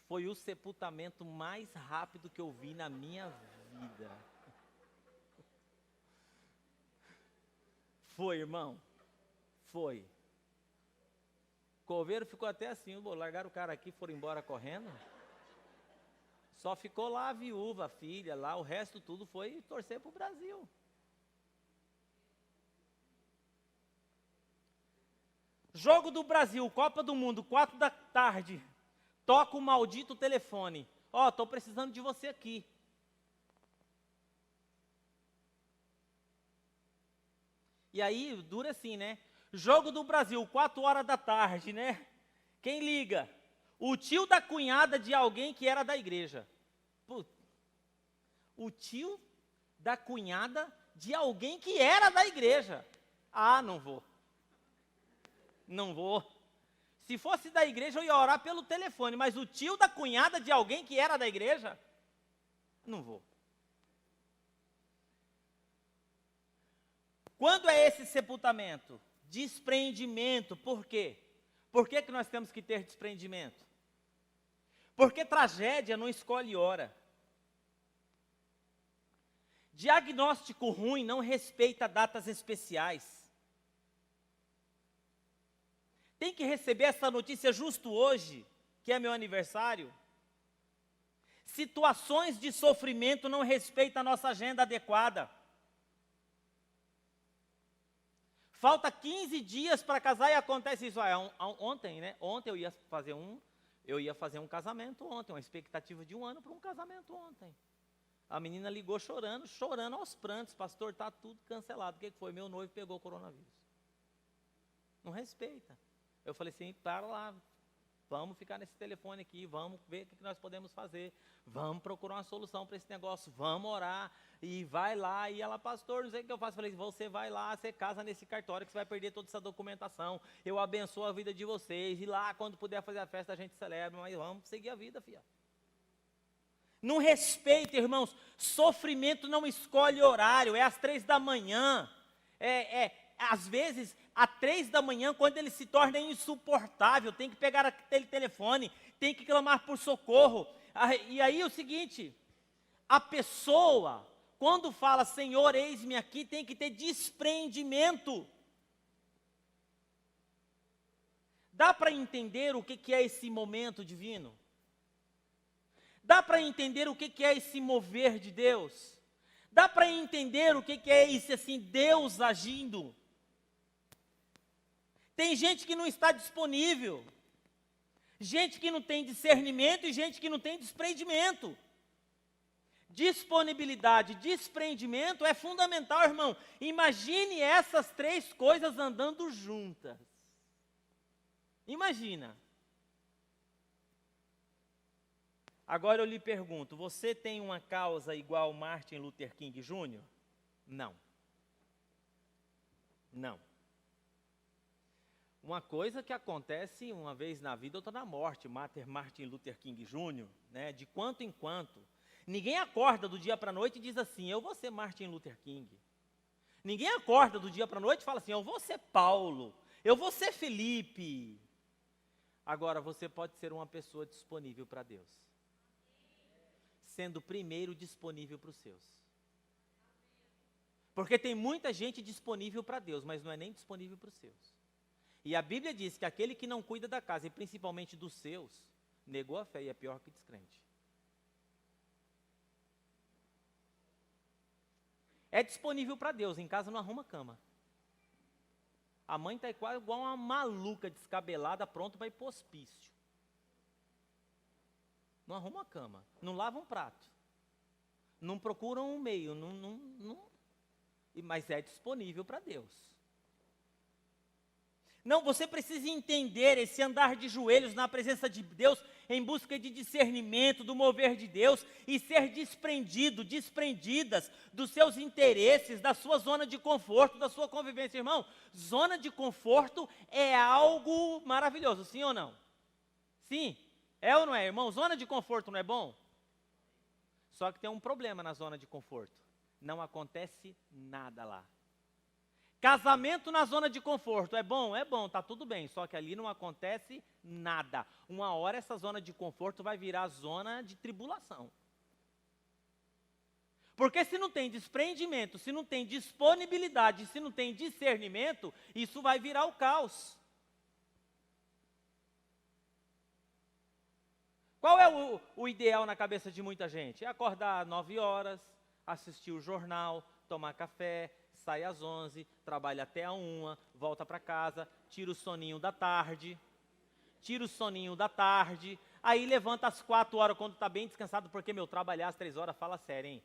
Foi o sepultamento mais rápido que eu vi na minha vida. Foi, irmão. Foi. O coveiro ficou até assim, largaram o cara aqui, foram embora correndo. Só ficou lá a viúva, a filha, lá, o resto tudo foi torcer pro Brasil. Jogo do Brasil, Copa do Mundo, 4 da tarde. Toca o maldito telefone. Estou precisando de você aqui. E aí, dura assim, né? Jogo do Brasil, 4 horas da tarde, né? Quem liga? O tio da cunhada de alguém que era da igreja. Putz. O tio da cunhada de alguém que era da igreja. Ah, não vou. Não vou. Se fosse da igreja, eu ia orar pelo telefone, mas o tio da cunhada de alguém que era da igreja? Não vou. Quando é esse sepultamento? Despreendimento. Por quê? Por que nós temos que ter despreendimento? Porque tragédia não escolhe hora. Diagnóstico ruim não respeita datas especiais. Tem que receber essa notícia justo hoje, que é meu aniversário. Situações de sofrimento não respeitam a nossa agenda adequada. Falta 15 dias para casar e acontece isso. Ontem, né? Ontem eu ia fazer um casamento ontem, uma expectativa de 1 ano para um casamento ontem. A menina ligou chorando aos prantos. Pastor, está tudo cancelado. O que foi? Meu noivo pegou o coronavírus. Não respeita. Eu falei assim, para lá, vamos ficar nesse telefone aqui, vamos ver o que nós podemos fazer, vamos procurar uma solução para esse negócio, vamos orar, e vai lá, e ela, pastor, não sei o que eu faço. Eu falei, você vai lá, você casa nesse cartório que você vai perder toda essa documentação, eu abençoo a vida de vocês, e lá, quando puder fazer a festa, a gente celebra, mas vamos seguir a vida, filha. Não respeita, irmãos, sofrimento não escolhe horário, é às 3 da manhã, às vezes, às 3 da manhã, quando ele se torna insuportável, tem que pegar aquele telefone, tem que clamar por socorro. E aí o seguinte, a pessoa, quando fala, Senhor, eis-me aqui, tem que ter despreendimento. Dá para entender o que é esse momento divino? Dá para entender o que é esse mover de Deus? Dá para entender o que é esse assim, Deus agindo? Tem gente que não está disponível, gente que não tem discernimento e gente que não tem despreendimento. Disponibilidade, despreendimento é fundamental, irmão. Imagine essas 3 coisas andando juntas. Imagina. Agora eu lhe pergunto, você tem uma causa igual Martin Luther King Jr.? Não. Não. Uma coisa que acontece uma vez na vida, outra na morte. Martin Luther King Jr., né, de quanto em quanto. Ninguém acorda do dia para a noite e diz assim, eu vou ser Martin Luther King. Ninguém acorda do dia para a noite e fala assim, eu vou ser Paulo, eu vou ser Felipe. Agora, você pode ser uma pessoa disponível para Deus. Sendo primeiro disponível para os seus. Porque tem muita gente disponível para Deus, mas não é nem disponível para os seus. E a Bíblia diz que aquele que não cuida da casa, e principalmente dos seus, negou a fé e é pior que descrente. É disponível para Deus, em casa não arruma cama. A mãe está quase igual uma maluca descabelada, pronta para ir para o hospício. Não arruma cama, não lava um prato, não procuram um meio, mas é disponível para Deus. Não, você precisa entender esse andar de joelhos na presença de Deus, em busca de discernimento, do mover de Deus, e ser desprendidas dos seus interesses, da sua zona de conforto, da sua convivência. Irmão, zona de conforto é algo maravilhoso, sim ou não? Sim, é ou não é, irmão? Zona de conforto não é bom? Só que tem um problema na zona de conforto, não acontece nada lá. Casamento na zona de conforto, é bom, tá tudo bem, só que ali não acontece nada. Uma hora essa zona de conforto vai virar zona de tribulação. Porque se não tem despreendimento, se não tem disponibilidade, se não tem discernimento, isso vai virar o caos. Qual é o ideal na cabeça de muita gente? É acordar às 9 horas, assistir o jornal, tomar café, sai às 11, trabalha até a 1, volta para casa, tira o soninho da tarde, aí levanta às 4 horas quando está bem descansado, porque trabalhar às 3 horas, fala sério, hein?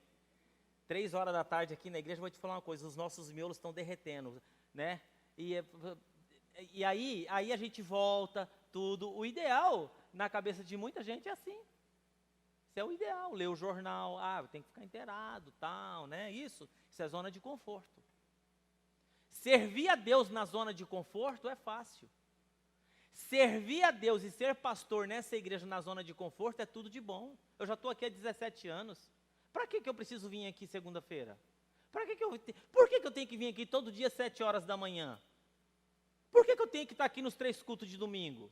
3 horas da tarde aqui na igreja, vou te falar uma coisa, os nossos miolos estão derretendo. né? E aí a gente volta, tudo. O ideal, na cabeça de muita gente, é assim. Isso é o ideal, ler o jornal, tem que ficar inteirado, tal, né? Isso é zona de conforto. Servir a Deus na zona de conforto é fácil. Servir a Deus e ser pastor nessa igreja na zona de conforto é tudo de bom. Eu já estou aqui há 17 anos. Para que eu preciso vir aqui segunda-feira? Por que eu tenho que vir aqui todo dia às 7 horas da manhã? Por que eu tenho que estar aqui nos 3 cultos de domingo?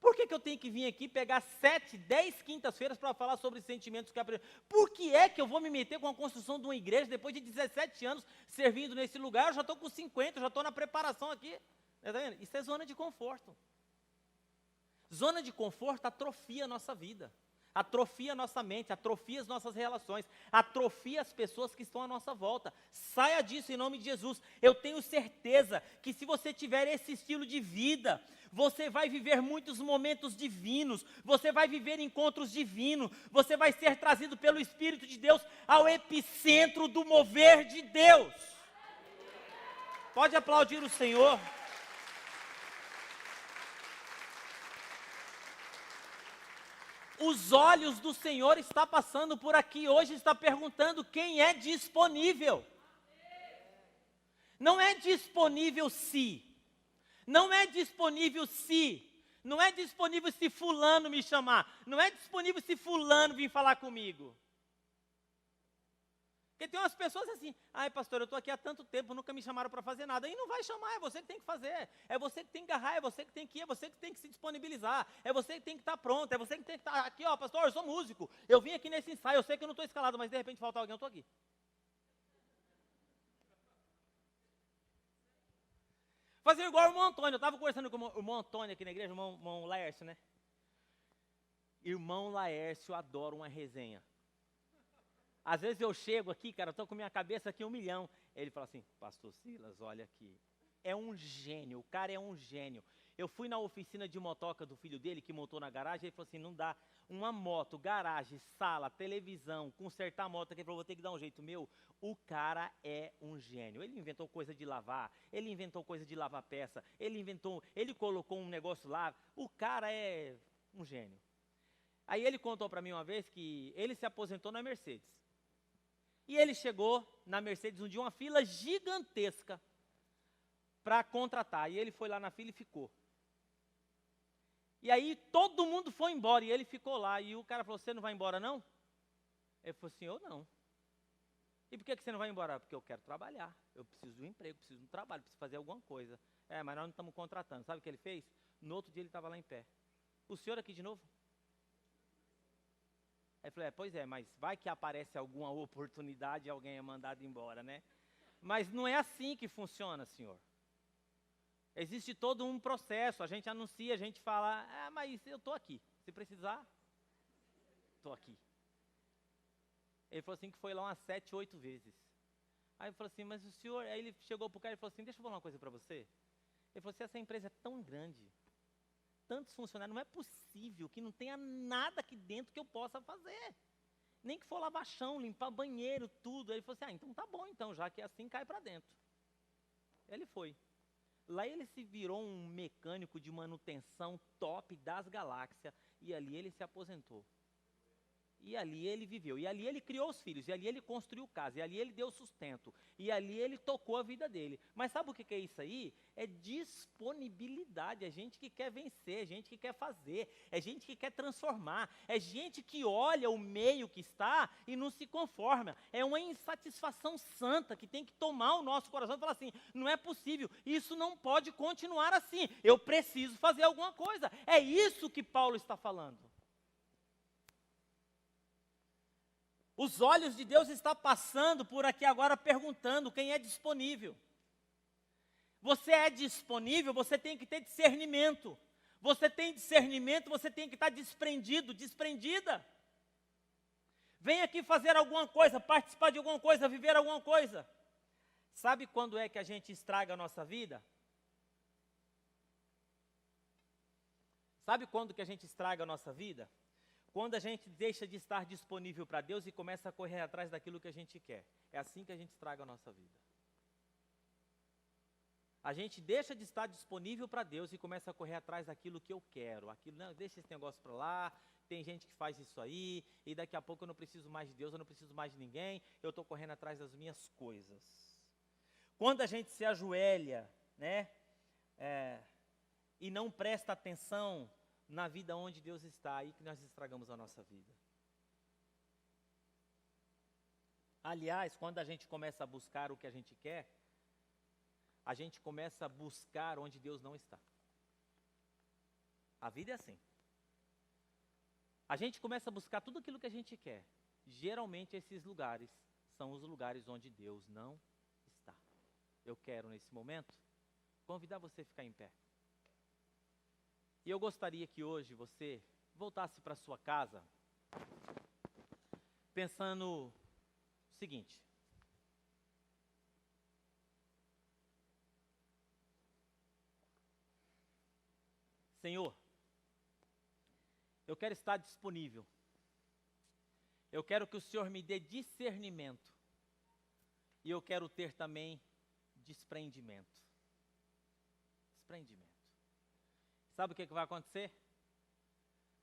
Por que eu tenho que vir aqui pegar 7, 10 quintas-feiras para falar sobre sentimentos que aprendi? Por que é que eu vou me meter com a construção de uma igreja depois de 17 anos servindo nesse lugar? Eu já estou com 50, já estou na preparação aqui. Tá vendo? Isso é zona de conforto. Zona de conforto atrofia a nossa vida, atrofia a nossa mente, atrofia as nossas relações, atrofia as pessoas que estão à nossa volta. Saia disso em nome de Jesus. Eu tenho certeza que se você tiver esse estilo de vida, você vai viver muitos momentos divinos, você vai viver encontros divinos, você vai ser trazido pelo Espírito de Deus ao epicentro do mover de Deus. Pode aplaudir o Senhor. Os olhos do Senhor está passando por aqui hoje, está perguntando quem é disponível. Não é disponível se. Não é disponível se. Não é disponível se fulano me chamar. Não é disponível se fulano vir falar comigo. Porque tem umas pessoas assim, pastor, eu estou aqui há tanto tempo, nunca me chamaram para fazer nada. Aí não vai chamar, é você que tem que fazer. É você que tem que agarrar, é você que tem que ir, é você que tem que se disponibilizar. É você que tem que estar pronto, é você que tem que estar aqui, pastor, eu sou músico. Eu vim aqui nesse ensaio, eu sei que eu não estou escalado, mas de repente falta alguém, eu estou aqui. Fazer igual o irmão Antônio, eu estava conversando com o irmão Antônio aqui na igreja, o irmão Laércio, né? Irmão Laércio adora uma resenha. Às vezes eu chego aqui, cara, eu estou com minha cabeça aqui 1 milhão. Ele fala assim, pastor Silas, olha aqui. É um gênio, o cara é um gênio. Eu fui na oficina de motoca do filho dele, que montou na garagem, ele falou assim, não dá uma moto, garagem, sala, televisão, consertar a moto, que ele falou, vou ter que dar um jeito. O cara é um gênio. Ele inventou coisa de lavar, ele inventou coisa de lavar peça, ele colocou um negócio lá. O cara é um gênio. Aí ele contou para mim uma vez que ele se aposentou na Mercedes. E ele chegou na Mercedes um dia, uma fila gigantesca para contratar. E ele foi lá na fila e ficou. E aí todo mundo foi embora e ele ficou lá. E o cara falou, você não vai embora não? Ele falou assim, eu não. E por que você não vai embora? Porque eu quero trabalhar. Eu preciso de um emprego, preciso de um trabalho, preciso fazer alguma coisa. Mas nós não estamos contratando. Sabe o que ele fez? No outro dia ele estava lá em pé. O senhor aqui de novo? Aí eu falei, pois é, mas vai que aparece alguma oportunidade e alguém é mandado embora, né? Mas não é assim que funciona, senhor. Existe todo um processo, a gente anuncia, a gente fala, mas eu estou aqui, se precisar, estou aqui. Ele falou assim que foi lá umas 7, 8 vezes. Aí eu falei assim, mas o senhor, aí ele chegou para o cara e falou assim, deixa eu falar uma coisa para você. Ele falou assim, essa empresa é tão grande, tantos funcionários, não é possível que não tenha nada aqui dentro que eu possa fazer. Nem que for lavar chão, limpar banheiro, tudo. Aí ele falou assim, então tá bom então, já que é assim, cai para dentro. Ele foi. Lá ele se virou um mecânico de manutenção top das galáxias, e ali ele se aposentou. E ali ele viveu, e ali ele criou os filhos, e ali ele construiu casa, e ali ele deu sustento, e ali ele tocou a vida dele. Mas sabe o que é isso aí? É disponibilidade, é gente que quer vencer, é gente que quer fazer, é gente que quer transformar, é gente que olha o meio que está e não se conforma. É uma insatisfação santa que tem que tomar o nosso coração e falar assim, não é possível, isso não pode continuar assim, eu preciso fazer alguma coisa. É isso que Paulo está falando. Os olhos de Deus estão passando por aqui agora perguntando quem é disponível. Você é disponível, você tem que ter discernimento. Você tem discernimento, você tem que estar desprendido, desprendida. Vem aqui fazer alguma coisa, participar de alguma coisa, viver alguma coisa. Sabe quando é que a gente estraga a nossa vida? Sabe quando que a gente estraga a nossa vida? Quando a gente deixa de estar disponível para Deus e começa a correr atrás daquilo que a gente quer. É assim que a gente estraga a nossa vida. A gente deixa de estar disponível para Deus e começa a correr atrás daquilo que eu quero. Aquilo, não, deixa esse negócio para lá, tem gente que faz isso aí, e daqui a pouco eu não preciso mais de Deus, eu não preciso mais de ninguém, eu estou correndo atrás das minhas coisas. Quando a gente se ajoelha, né, e não presta atenção na vida onde Deus está, aí que nós estragamos a nossa vida. Aliás, quando a gente começa a buscar o que a gente quer, a gente começa a buscar onde Deus não está. A vida é assim. A gente começa a buscar tudo aquilo que a gente quer. Geralmente esses lugares são os lugares onde Deus não está. Eu quero nesse momento convidar você a ficar em pé. E eu gostaria que hoje você voltasse para sua casa pensando o seguinte: Senhor, eu quero estar disponível. Eu quero que o Senhor me dê discernimento. E eu quero ter também desprendimento. Desprendimento. Sabe o que vai acontecer?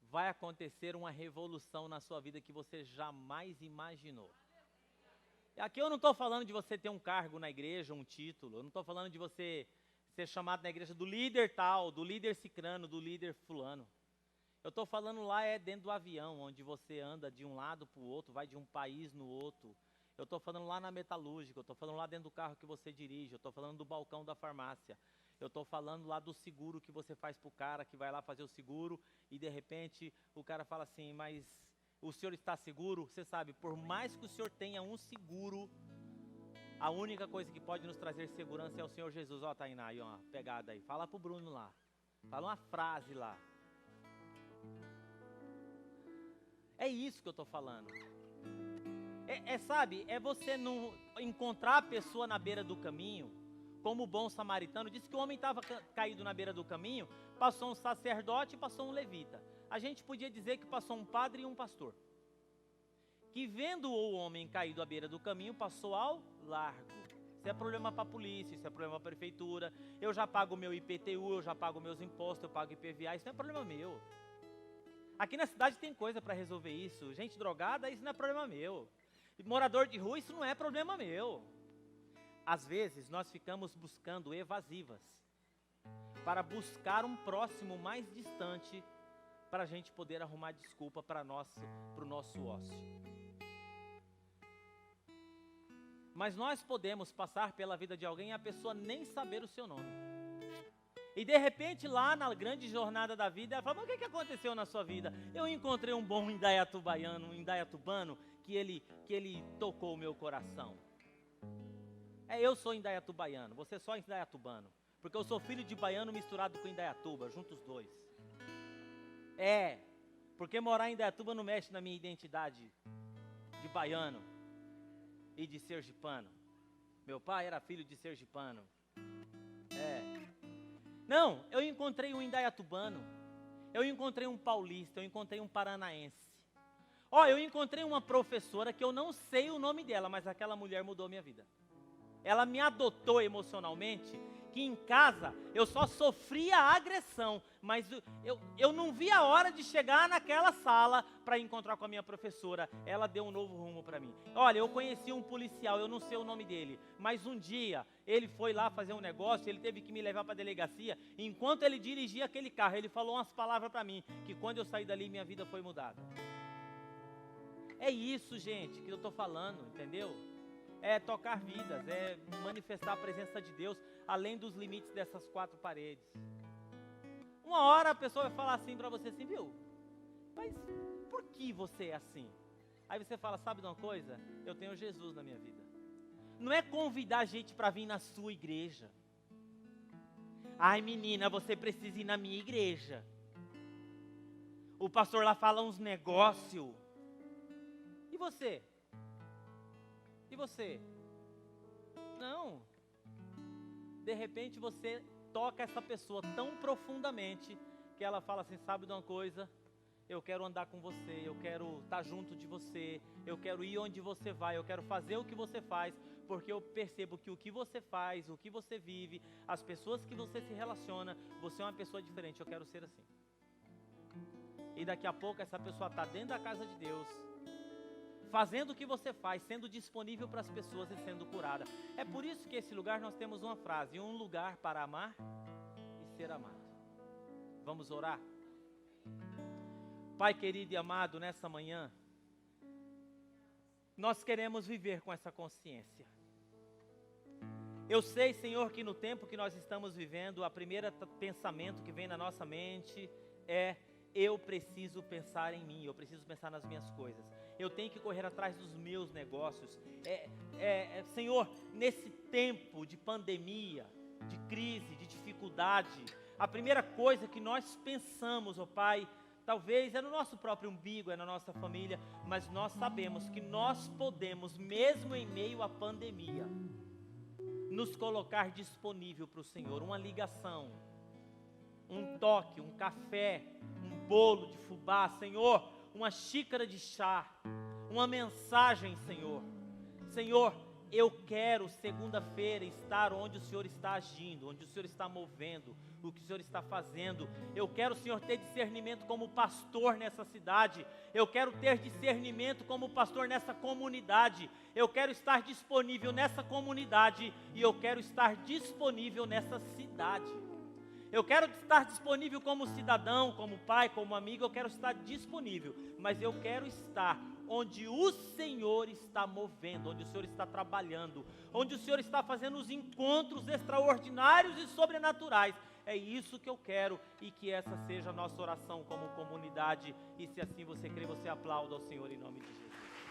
Vai acontecer uma revolução na sua vida que você jamais imaginou. Aqui eu não estou falando de você ter um cargo na igreja, um título. Eu não estou falando de você ser chamado na igreja do líder tal, do líder cicrano, do líder fulano. Eu estou falando lá dentro do avião, onde você anda de um lado para o outro, vai de um país no outro. Eu estou falando lá na metalúrgica, eu estou falando lá dentro do carro que você dirige, eu estou falando do balcão da farmácia. Eu estou falando lá do seguro que você faz para o cara que vai lá fazer o seguro e de repente o cara fala assim, mas o senhor está seguro? Você sabe, por mais que o senhor tenha um seguro, a única coisa que pode nos trazer segurança é o Senhor Jesus. Ó, Tainá, aí, ó, pegada aí. Fala pro Bruno lá. Fala uma frase lá. É isso que eu estou falando. Sabe, é você não encontrar a pessoa na beira do caminho, como o bom samaritano. Disse que o homem estava caído na beira do caminho, passou um sacerdote e passou um levita. A gente podia dizer que passou um padre e um pastor. Que vendo o homem caído à beira do caminho, passou ao largo. Isso é problema para a polícia, isso é problema para a prefeitura. Eu já pago o meu IPTU, eu já pago meus impostos, eu pago IPVA, isso não é problema meu. Aqui na cidade tem coisa para resolver isso. Gente drogada, isso não é problema meu. Morador de rua, isso não é problema meu. Às vezes nós ficamos buscando evasivas para buscar um próximo mais distante para a gente poder arrumar desculpa para o nosso ócio. Mas nós podemos passar pela vida de alguém e a pessoa nem saber o seu nome. E de repente lá na grande jornada da vida, ela fala, mas o que aconteceu na sua vida? Eu encontrei um bom indaiatubano, que ele tocou o meu coração. Eu sou indaiatubaiano, você é só indaiatubano. Porque eu sou filho de baiano misturado com Indaiatuba, juntos os dois. Porque morar em Indaiatuba não mexe na minha identidade de baiano e de sergipano. Meu pai era filho de sergipano. Não, eu encontrei um indaiatubano, eu encontrei um paulista, eu encontrei um paranaense. Eu encontrei uma professora que eu não sei o nome dela, mas aquela mulher mudou minha vida. Ela me adotou emocionalmente, que em casa eu só sofria agressão, mas eu não vi a hora de chegar naquela sala para encontrar com a minha professora. Ela deu um novo rumo para mim. Olha, eu conheci um policial, eu não sei o nome dele, mas um dia ele foi lá fazer um negócio, ele teve que me levar para a delegacia. Enquanto ele dirigia aquele carro, ele falou umas palavras para mim, que quando eu saí dali minha vida foi mudada. É isso, gente, que eu estou falando, entendeu? É tocar vidas, é manifestar a presença de Deus além dos limites dessas quatro paredes. Uma hora a pessoa vai falar assim para você assim, viu? Mas por que você é assim? Aí você fala, sabe de uma coisa? Eu tenho Jesus na minha vida. Não é convidar a gente para vir na sua igreja. Ai menina, você precisa ir na minha igreja. O pastor lá fala uns negócios. E você? E você? Não. De repente você toca essa pessoa tão profundamente que ela fala assim, sabe de uma coisa? Eu quero andar com você, eu quero estar junto de você, eu quero ir onde você vai, eu quero fazer o que você faz, porque eu percebo que o que você faz, o que você vive, as pessoas que você se relaciona, você é uma pessoa diferente, eu quero ser assim. E daqui a pouco essa pessoa está dentro da casa de Deus, fazendo o que você faz, sendo disponível para as pessoas e sendo curada. É por isso que esse lugar nós temos uma frase: um lugar para amar e ser amado. Vamos orar? Pai querido e amado, nessa manhã, nós queremos viver com essa consciência. Eu sei, Senhor, que no tempo que nós estamos vivendo, o primeiro pensamento que vem na nossa mente é: eu preciso pensar em mim, eu preciso pensar nas minhas coisas. Eu tenho que correr atrás dos meus negócios. Senhor, nesse tempo de pandemia, de crise, de dificuldade, a primeira coisa que nós pensamos, ó Pai, talvez é no nosso próprio umbigo, é na nossa família, mas nós sabemos que nós podemos, mesmo em meio à pandemia, nos colocar disponível para o Senhor. Uma ligação, um toque, um café, um bolo de fubá, Senhor, uma xícara de chá, uma mensagem, Senhor. Senhor, eu quero segunda-feira estar onde o Senhor está agindo, onde o Senhor está movendo, o que o Senhor está fazendo. Eu quero, Senhor, ter discernimento como pastor nessa cidade. Eu quero ter discernimento como pastor nessa comunidade. Eu quero estar disponível nessa comunidade e eu quero estar disponível nessa cidade. Eu quero estar disponível como cidadão, como pai, como amigo, eu quero estar disponível, mas eu quero estar onde o Senhor está movendo, onde o Senhor está trabalhando, onde o Senhor está fazendo os encontros extraordinários e sobrenaturais. É isso que eu quero e que essa seja a nossa oração como comunidade. E se assim você crê, você aplauda ao Senhor em nome de Jesus.